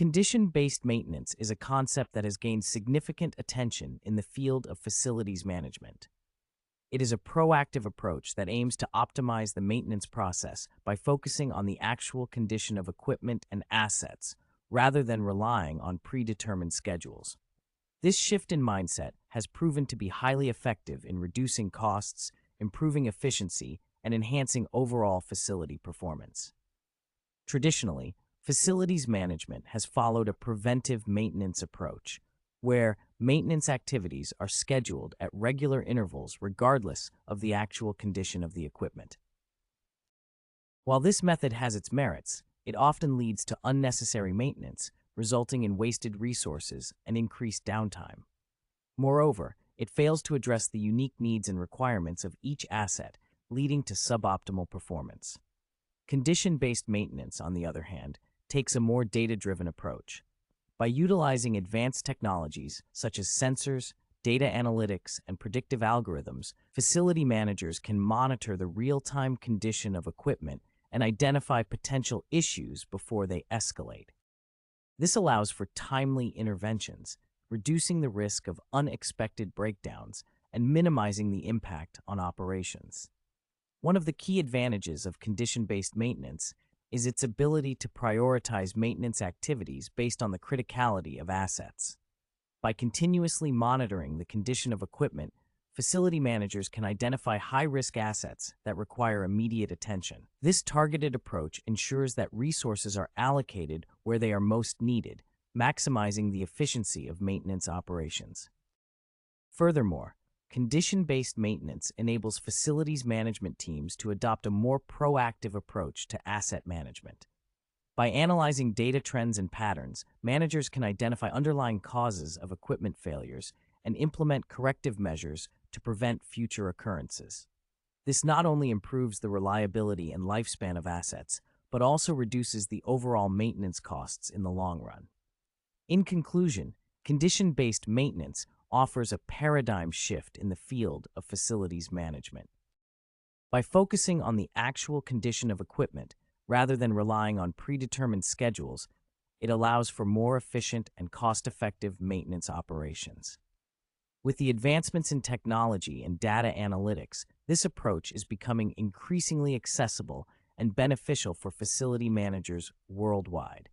Condition-based maintenance is a concept that has gained significant attention in the field of facilities management. It is a proactive approach that aims to optimize the maintenance process by focusing on the actual condition of equipment and assets rather than relying on predetermined schedules. This shift in mindset has proven to be highly effective in reducing costs, improving efficiency, and enhancing overall facility performance. Traditionally, facilities management has followed a preventive maintenance approach, where maintenance activities are scheduled at regular intervals regardless of the actual condition of the equipment. While this method has its merits, it often leads to unnecessary maintenance, resulting in wasted resources and increased downtime. Moreover, it fails to address the unique needs and requirements of each asset, leading to suboptimal performance. Condition-based maintenance, on the other hand, takes a more data-driven approach. By utilizing advanced technologies such as sensors, data analytics, and predictive algorithms, facility managers can monitor the real-time condition of equipment and identify potential issues before they escalate. This allows for timely interventions, reducing the risk of unexpected breakdowns and minimizing the impact on operations. One of the key advantages of condition-based maintenance is its ability to prioritize maintenance activities based on the criticality of assets. By continuously monitoring the condition of equipment, facility managers can identify high-risk assets that require immediate attention. This targeted approach ensures that resources are allocated where they are most needed, maximizing the efficiency of maintenance operations. Furthermore, condition-based maintenance enables facilities management teams to adopt a more proactive approach to asset management. By analyzing data trends and patterns, managers can identify underlying causes of equipment failures and implement corrective measures to prevent future occurrences. This not only improves the reliability and lifespan of assets, but also reduces the overall maintenance costs in the long run. In conclusion, condition-based maintenance offers a paradigm shift in the field of facilities management. By focusing on the actual condition of equipment rather than relying on predetermined schedules, it allows for more efficient and cost-effective maintenance operations. With the advancements in technology and data analytics, this approach is becoming increasingly accessible and beneficial for facility managers worldwide.